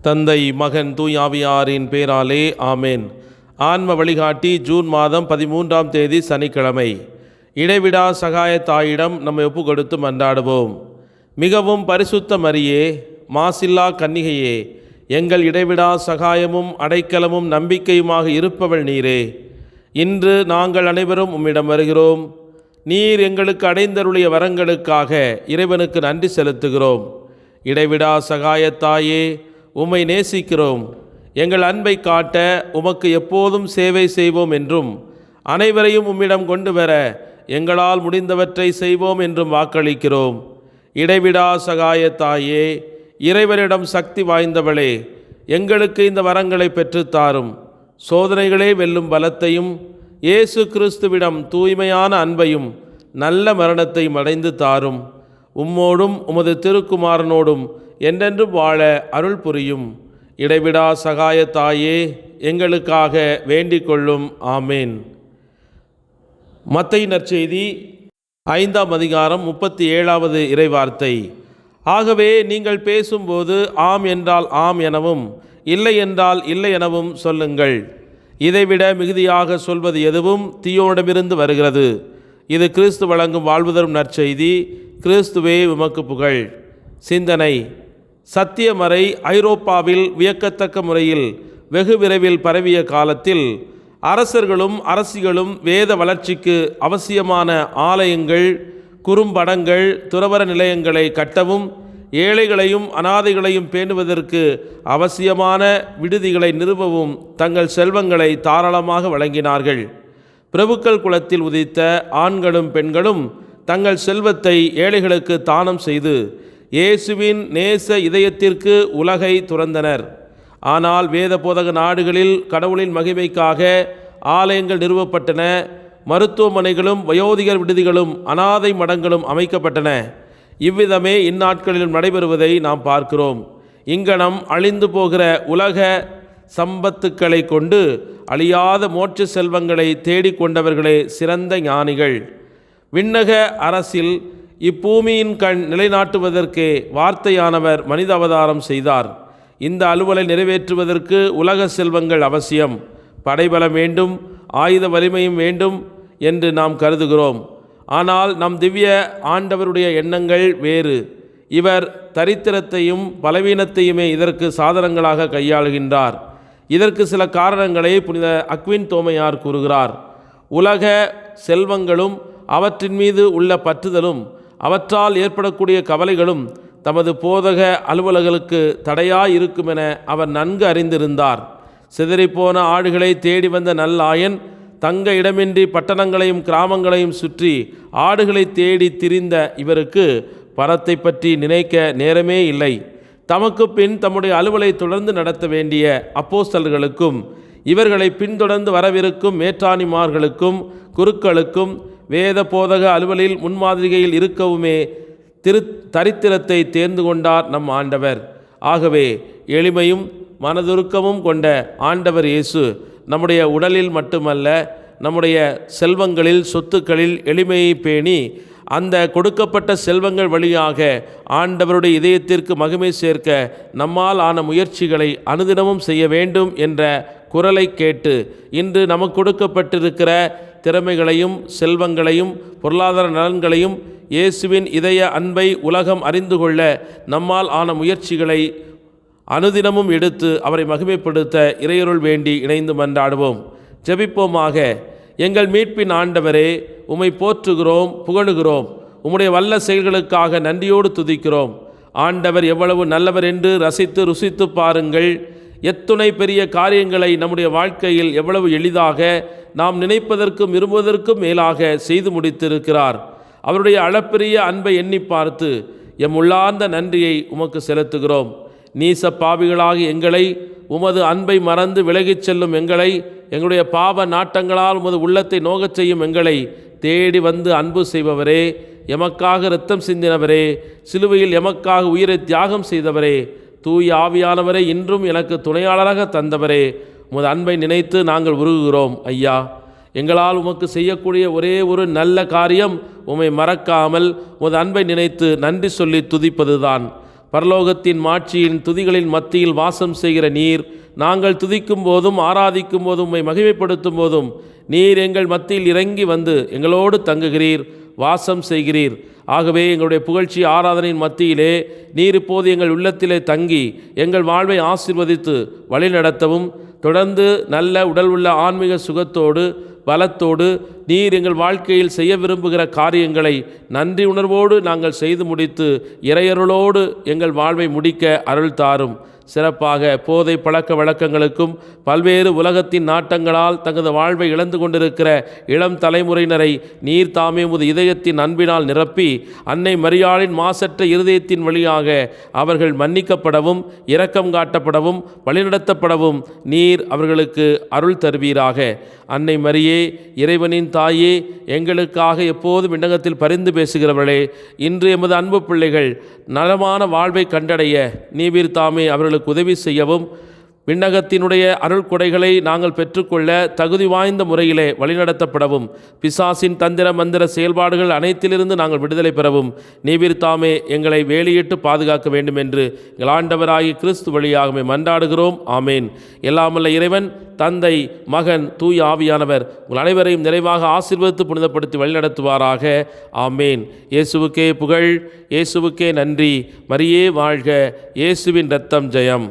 தந்தை மகன் தூயாவியாரின் பேராலே ஆமேன். ஆன்ம வழிகாட்டி ஜூன் மாதம் 13ஆம் தேதி சனிக்கிழமை. இடைவிடா சகாய தாயிடம் நம்மை ஒப்பு கொடுத்து மன்றாடுவோம். மிகவும் பரிசுத்த மரியே, மாசில்லா கன்னிகையே, எங்கள் இடைவிடா சகாயமும் அடைக்கலமும் நம்பிக்கையுமாக இருப்பவள் நீரே. இன்று நாங்கள் அனைவரும் உம்மிடம் வருகிறோம். நீர் எங்களுக்கு அடைந்தருளிய வரங்களுக்காக இறைவனுக்கு நன்றி செலுத்துகிறோம். இடைவிடா சகாயத்தாயே, உம்மை நேசிக்கிறோம். எங்கள் அன்பை காட்ட உமக்கு எப்போதும் சேவை செய்வோம் என்றும், அனைவரையும் உம்மிடம் கொண்டு வர எங்களால் முடிந்தவற்றை செய்வோம் என்றும் வாக்களிக்கிறோம். இடைவிடா சகாயத்தாயே, இறைவனிடம் சக்தி வாய்ந்தவளே, எங்களுக்கு இந்த வரங்களை பெற்றுத்தாரும். சோதனைகளே வெல்லும் பலத்தையும், இயேசு கிறிஸ்துவிடம் தூய்மையான அன்பையும் நல்ல மரணத்தையும் அடைந்து தாரும். உம்மோடும் உமது திருக்குமாரனோடும் என்றென்றும் வாழ அருள் புரியும். இடைவிடா சகாயத்தாயே, எங்களுக்காக வேண்டிக் கொள்ளும். ஆமேன். மத்தேயு நற்செய்தி 5ஆம் அதிகாரம் 37வது இறைவார்த்தை. ஆகவே நீங்கள் பேசும்போது ஆம் என்றால் ஆம் எனவும் இல்லை என்றால் இல்லை எனவும் சொல்லுங்கள். இதைவிட மிகுதியாக சொல்வது எதுவும் தீயோனிடமிருந்து வருகிறது. இது கிறிஸ்து வழங்கும் வாழ்வு தரும் நற்செய்தி. கிறிஸ்துவே உமக்கு புகழ். சிந்தனை. சத்தியமறை ஐரோப்பாவில் வியக்கத்தக்க முறையில் வெகு விரைவில் பரவிய காலத்தில் அரசர்களும் அரசிகளும் வேத வளர்ச்சிக்கு அவசியமான ஆலயங்கள், குறும்படங்கள், துறவற நிலையங்களை கட்டவும், ஏழைகளையும் அனாதைகளையும் பேணுவதற்கு அவசியமான விடுதிகளை நிறுவவும் தங்கள் செல்வங்களை தாராளமாக வழங்கினார்கள். பிரபுக்கள் குலத்தில் உதித்த ஆண்களும் பெண்களும் தங்கள் செல்வத்தை ஏழைகளுக்கு தானம் செய்து இயேசுவின் நேச இதயத்திற்கு உலகை துறந்தனர். ஆனால் வேத போதக நாடுகளில் கடவுளின் மகிமைக்காக ஆலயங்கள் நிறுவப்பட்டன. மருத்துவமனைகளும் வயோதிகர் விடுதிகளும் அனாதை மடங்களும் அமைக்கப்பட்டன. இவ்விதமே இந்நாட்களிலும் நடைபெறுவதை நாம் பார்க்கிறோம். இங்கனம் அழிந்து போகிற உலக சம்பத்துக்களை கொண்டு அழியாத மோட்ச செல்வங்களை தேடிக்கொண்டவர்களே சிறந்த ஞானிகள். விண்ணக அரசில் இப்பூமியின் கண் நிலைநாட்டுவதற்கே வார்த்தையானவர் மனித அவதாரம் செய்தார். இந்த அலுவலை நிறைவேற்றுவதற்கு உலக செல்வங்கள் அவசியம். படைபலம் வேண்டும், ஆயுத வலிமையும் வேண்டும் என்று நாம் கருதுகிறோம். ஆனால் நம் திவ்ய ஆண்டவருடைய எண்ணங்கள் வேறு. இவர் தரித்திரத்தையும் பலவீனத்தையுமே இதற்கு சாதனங்களாக கையாளுகின்றார். இதற்கு சில காரணங்களை புனித அக்வின் தோமையார் கூறுகிறார். உலக செல்வங்களும் அவற்றின் மீது உள்ள பற்றுதலும் அவற்றால் ஏற்படக்கூடிய கவலைகளும் தமது போதக அலுவலர்களுக்கு தடையாய் இருக்கும் என அவர் நன்கு அறிந்திருந்தார். சிதறிப்போன ஆடுகளை தேடி வந்த நல்லாயன் தங்க இடமின்றி பட்டணங்களையும் கிராமங்களையும் சுற்றி ஆடுகளை தேடி திரிந்த இவருக்கு பணத்தை பற்றி நினைக்க நேரமே இல்லை. தமக்கு பின் தம்முடைய அலுவலை தொடர்ந்து நடத்த வேண்டிய அப்போஸ்தலர்களுக்கும் இவர்களை பின்தொடர்ந்து வரவிருக்கும் மேற்றாணிமார்களுக்கும் குருக்களுக்கும் வேத போதக அலுவலில் முன்மாதிரிகையில் இருக்கவுமே தரித்திரத்தை தேர்ந்து கொண்டார் நம் ஆண்டவர். ஆகவே எளிமையும் மனதுருக்கமும் கொண்ட ஆண்டவர் இயேசு நம்முடைய உடலில் மட்டுமல்ல, நம்முடைய செல்வங்களில், சொத்துக்களில் எளிமையை பேணி அந்த கொடுக்கப்பட்ட செல்வங்கள் வழியாக ஆண்டவருடைய இதயத்திற்கு மகிமை சேர்க்க நம்மால் ஆன முயற்சிகளை அனுதினமும் செய்ய வேண்டும் என்ற குரலை கேட்டு இன்று நமக்கு கொடுக்கப்பட்டிருக்கிற திறமைகளையும் செல்வங்களையும் பொருளாதார நலன்களையும் இயேசுவின் இதய அன்பை உலகம் அறிந்து கொள்ள நம்மால் ஆன முயற்சிகளை அனுதினமும் எடுத்து அவரை மகிமைப்படுத்த இறையருள் வேண்டி இணைந்து மன்றாடுவோம். ஜெபிப்போமாக. எங்கள் மீட்பின் ஆண்டவரே, உம்மை போற்றுகிறோம், புகழுகிறோம். உம்முடைய வல்ல செயல்களுக்காக நன்றியோடு துதிக்கிறோம். ஆண்டவர் எவ்வளவு நல்லவர் என்று ரசித்து ருசித்து பாருங்கள். எத்துணை பெரிய காரியங்களை நம்முடைய வாழ்க்கையில் எவ்வளவு எளிதாக நாம் நினைப்பதற்கும் விரும்புவதற்கும் மேலாக செய்து முடித்திருக்கிறார். அவருடைய அளப்பெரிய அன்பை எண்ணி பார்த்து எம் உள்ளார்ந்த நன்றியை உமக்கு செலுத்துகிறோம். நீச பாவிகளாகி எங்களை, உமது அன்பை மறந்து விலகிச் செல்லும் எங்களை, எங்களுடைய பாவ நாட்டங்களால் உமது உள்ளத்தை நோகச் செய்யும் எங்களை தேடி வந்து அன்பு செய்பவரே, எமக்காக இரத்தம் சிந்தினவரே, சிலுவையில் எமக்காக உயிரை தியாகம் செய்தவரே, தூய ஆவியானவரை இன்றும் எனக்கு துணையாளராக தந்தவரே, உமது அன்பை நினைத்து நாங்கள் உருகுகிறோம். ஐயா, எங்களால் உமக்கு செய்யக்கூடிய ஒரே ஒரு நல்ல காரியம் உம்மை மறக்காமல் உமது அன்பை நினைத்து நன்றி சொல்லி துதிப்பதுதான். பரலோகத்தின் மாட்சியின் துதிகளின் மத்தியில் வாசம் செய்கிற நீர், நாங்கள் துதிக்கும் போதும் ஆராதிக்கும் போதும் உம்மை மகிமைப்படுத்தும் போதும் நீர் எங்கள் மத்தியில் இறங்கி வந்து எங்களோடு தங்குகிறீர், வாசம் செய்கிறீர். ஆகவே எங்களுடைய புகழ்ச்சி ஆராதனையின் மத்தியிலே நீர் இப்போது எங்கள் உள்ளத்திலே தங்கி எங்கள் வாழ்வை ஆசீர்வதித்து வழிநடத்தவும், தொடர்ந்து நல்ல உடல் உள்ள ஆன்மீக சுகத்தோடு பலத்தோடு நீர் எங்கள் வாழ்க்கையில் செய்ய விரும்புகிற காரியங்களை நன்றி உணர்வோடு நாங்கள் செய்து முடித்து இறையருளோடு எங்கள் வாழ்வை முடிக்க அருள் தாரும். சிறப்பாக போதை பழக்க வழக்கங்களுக்கும் பல்வேறு உலகத்தின் நாட்டங்களால் தங்களது வாழ்வை இழந்து கொண்டிருக்கிற இளம் தலைமுறையினரை நீர் தாமே உமது இதயத்தின் அன்பினால் நிரப்பி அன்னை மரியாளின் மாசற்ற இருதயத்தின் வழியாக அவர்கள் மன்னிக்கப்படவும் இரக்கம் காட்டப்படவும் வழிநடத்தப்படவும் நீர் அவர்களுக்கு அருள் தருவீராக. அன்னை மரியே, இறைவனின் தாயே, எங்களுக்காக எப்போதும் விண்ணகத்தில் பரிந்து பேசுகிறவர்களே, இன்று எமது அன்பு பிள்ளைகள் நலமான வாழ்வை கண்டடைய நீர் தாமே அவர்களுக்கு உதவி செய்யவும், விண்ணகத்தினுடைய அருள் கொடைகளை நாங்கள் பெற்றுக்கொள்ள தகுதி வாய்ந்த முறையிலே வழிநடத்தப்படவும், பிசாசின் தந்திர மந்திர செயல்பாடுகள் அனைத்திலிருந்து நாங்கள் விடுதலை பெறவும் நீர் தாமே எங்களை வேலியிட்டு பாதுகாக்க வேண்டும் என்று எங்கள் ஆண்டவராகிய கிறிஸ்து வழியாகவே மன்றாடுகிறோம். ஆமேன். எல்லாமல்ல இறைவன் தந்தை, மகன், தூய ஆவியானவர் உங்கள் அனைவரையும் நிறைவாக ஆசீர்வதித்து புனிதப்படுத்தி வழிநடத்துவாராக. ஆமேன். இயேசுவுக்கே புகழ், இயேசுவுக்கே நன்றி. மரியே வாழ்க, இயேசுவின் இரத்தம் ஜெயம்.